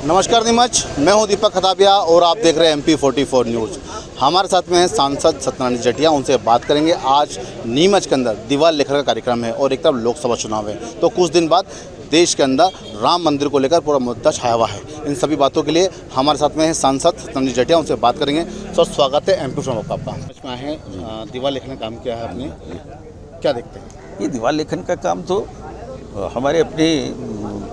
नमस्कार नीमच, मैं हूं दीपक खताबिया और आप देख रहे हैं MP44 न्यूज़। हमारे साथ में हैं सांसद सत्यनारायण जटिया, उनसे बात करेंगे। आज नीमच के अंदर दीवार लेखर का कार्यक्रम है और एक तरफ लोकसभा चुनाव है, तो कुछ दिन बाद देश के अंदर राम मंदिर को लेकर पूरा मुद्दा छाया हुआ है। इन सभी बातों के लिए हमारे साथ में है सांसद सत्यनारायण जटिया, उनसे बात करेंगे। सर, स्वागत है MP44 आपका। इसमें है दीवार लेखन का काम किया है आपने, क्या देखते हैं? ये दीवार लेखन का काम तो हमारे अपनी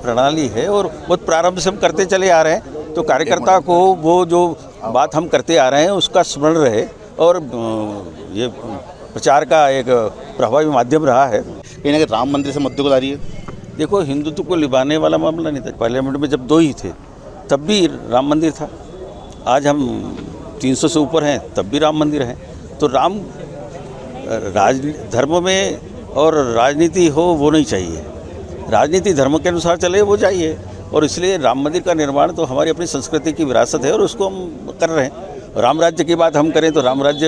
प्रणाली है और बहुत प्रारंभ से हम करते चले आ रहे हैं। तो कार्यकर्ता को वो जो बात हम करते आ रहे हैं उसका स्मरण रहे और ये प्रचार का एक प्रभावी माध्यम रहा है। कहीं ना कहीं राम मंदिर से मुद्दे को ला रही है। देखो, हिंदुत्व को लिबाने वाला मामला नहीं था। पार्लियामेंट में जब 2 ही थे तब भी राम मंदिर था। आज हम 300 से ऊपर हैं तब भी राम मंदिर है। तो राम धर्म में और राजनीति हो वो नहीं चाहिए, राजनीति धर्म के अनुसार चले वो चाहिए। और इसलिए राम मंदिर का निर्माण तो हमारी अपनी संस्कृति की विरासत है और उसको हम कर रहे हैं। राम राज्य की बात हम करें तो राम राज्य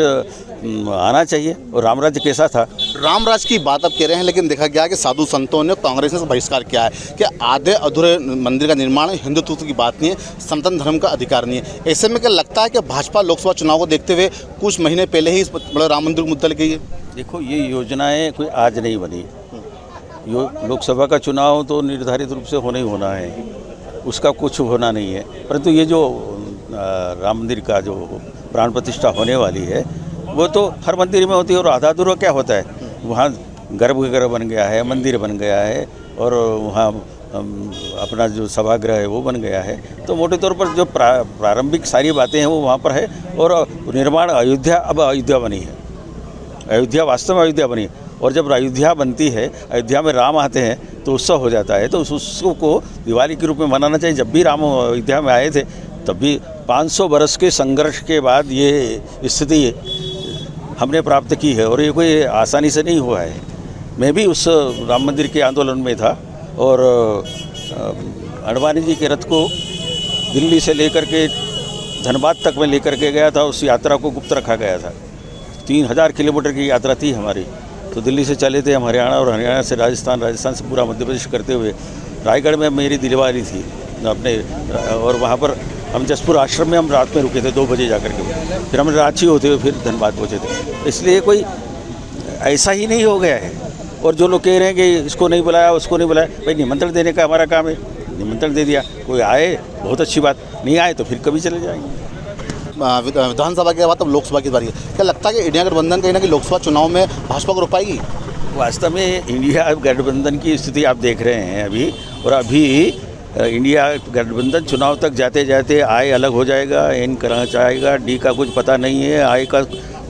आना चाहिए। और राम राज्य कैसा था? राम राज्य की बात अब कह रहे हैं, लेकिन देखा गया कि साधु संतों ने, कांग्रेस ने बहिष्कार किया है कि आधे अधूरे मंदिर का निर्माण हिंदुत्व की बात नहीं है, सनातन धर्म का अधिकार नहीं है। ऐसे में क्या लगता है कि भाजपा लोकसभा चुनाव को देखते हुए कुछ महीने पहले ही इस बड़े राम मंदिर को मुद्दा लेके है? देखो, ये योजनाएं कोई आज नहीं बनी। लोकसभा का चुनाव तो निर्धारित रूप से होना ही होना है, उसका कुछ होना नहीं है। परंतु ये जो राम मंदिर का जो प्राण प्रतिष्ठा होने वाली है वो तो हर मंदिर में होती है। और आधा अधूरा क्या होता है, वहाँ गर्भगृह बन गया है, मंदिर बन गया है और वहाँ अपना जो सभागृह है वो बन गया है। तो मोटे तौर पर जो प्रारंभिक सारी बातें हैं वो वहाँ पर है। और निर्माण अयोध्या, अब अयोध्या बनी है, अयोध्या वास्तव में अयोध्या बनी। और जब अयोध्या बनती है, अयोध्या में राम आते हैं तो उत्सव हो जाता है। तो उस उत्सव को दिवाली के रूप में मनाना चाहिए। जब भी राम अयोध्या में आए थे तब भी 500 बरस के संघर्ष के बाद ये स्थिति हमने प्राप्त की है और ये कोई आसानी से नहीं हुआ है। मैं भी उस राम मंदिर के आंदोलन में था और अडवाणी जी के रथ को दिल्ली से लेकर के धनबाद तक में लेकर के गया था। उस यात्रा को गुप्त रखा गया था। 3000 किलोमीटर की यात्रा थी हमारी। तो दिल्ली से चले थे हम हरियाणा और हरियाणा से राजस्थान, राजस्थान से पूरा मध्य प्रदेश करते हुए रायगढ़ में मेरी दिलवाली थी अपने। और वहाँ पर हम जसपुर आश्रम में हम रात में रुके थे 2 बजे जाकर के। फिर हम रांची होते हुए फिर धनबाद पहुँचे थे। इसलिए कोई ऐसा ही नहीं हो गया है। और जो लोग कह रहे हैं कि इसको नहीं बुलाया उसको नहीं बुलाया, भाई निमंत्रण देने का हमारा काम है। निमंत्रण दे दिया, कोई आए बहुत अच्छी बात, नहीं आए तो फिर कभी चले जाएंगे। विधानसभा के बाद अब लोकसभा की बारी है। क्या लगता है कि इंडिया गठबंधन कहीं ना कहीं लोकसभा चुनाव में भाजपा को रोक पाएगी? वास्तव में इंडिया गठबंधन की स्थिति आप देख रहे हैं अभी। और अभी इंडिया गठबंधन चुनाव तक जाते जाते आई अलग हो जाएगा, एन करना चाहेगा, डी का कुछ पता नहीं है,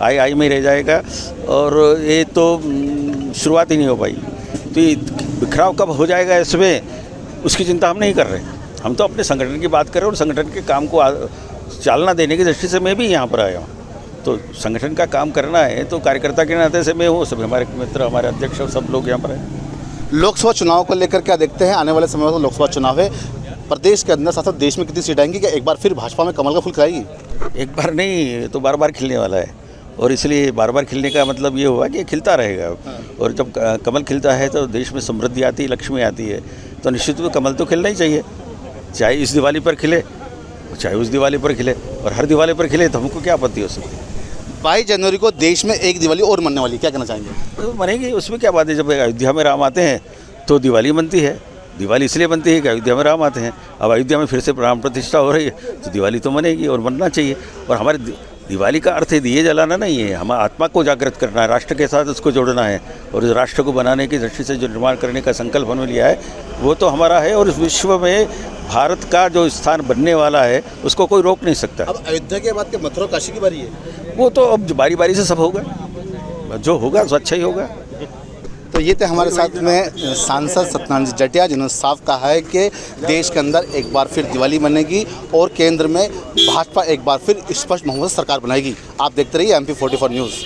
आई में रह जाएगा। और ये तो शुरुआत ही नहीं हो पाई। तो ये बिखराव कब हो जाएगा इसमें, उसकी चिंता हम नहीं कर रहे। हम तो अपने संगठन की बात कर रहे हैं और संगठन के काम को चालना देने की दृष्टि से मैं भी यहाँ पर आया हूँ। तो संगठन का काम करना है तो कार्यकर्ता के नाते से मैं हूँ, सभी हमारे मित्र, हमारे अध्यक्ष और सब लोग यहाँ पर हैं। लोकसभा चुनाव को लेकर क्या देखते हैं? आने वाले समय में तो लोकसभा चुनाव है, प्रदेश के अंदर साथ देश में कितनी सीट आएंगी? क्या एक बार फिर भाजपा में कमल का फूल खिलाएगी? एक बार नहीं, तो बार बार खिलने वाला है। और इसलिए बार बार खिलने का मतलब ये हुआ कि खिलता रहेगा। और जब कमल खिलता है तो देश में समृद्धि आती है, लक्ष्मी आती है। तो निश्चित रूप से कमल तो खिलना ही चाहिए, चाहे इस दिवाली पर खिले चाहे उस दिवाली पर खिले। और हर दिवाली पर खिले तो हमको क्या आपत्ति हो सकती है? 22 जनवरी को देश में एक दिवाली और मनने वाली, क्या कहना चाहेंगे? तो मनेगी, उसमें क्या बात है। जब अयोध्या में राम आते हैं तो दिवाली बनती है। दिवाली इसलिए बनती है कि अयोध्या में राम आते हैं। अब अयोध्या में फिर से प्राण प्रतिष्ठा हो रही है तो दिवाली तो मनेगी और बनना चाहिए। और हमारे दिवाली का अर्थ दिए जलाना नहीं है, हमारे आत्मा को जागृत करना है, राष्ट्र के साथ उसको जोड़ना है। और इस राष्ट्र को बनाने की दृष्टि से जो निर्माण करने का संकल्प हमने लिया है वो तो हमारा है। और इस विश्व में भारत का जो स्थान बनने वाला है उसको कोई रोक नहीं सकता। अब अयोध्या के बाद के मथुरा काशी की बारी है, वो तो अब बारी बारी से सब होगा, जो होगा तो अच्छा ही होगा। तो ये थे हमारे साथ में सांसद सत्यनारायण जटिया, जिन्होंने साफ कहा है कि देश के अंदर एक बार फिर दिवाली बनेगी और केंद्र में भाजपा एक बार फिर स्पष्ट बहुमत सरकार बनाएगी। आप देखते रहिए MP44 न्यूज़।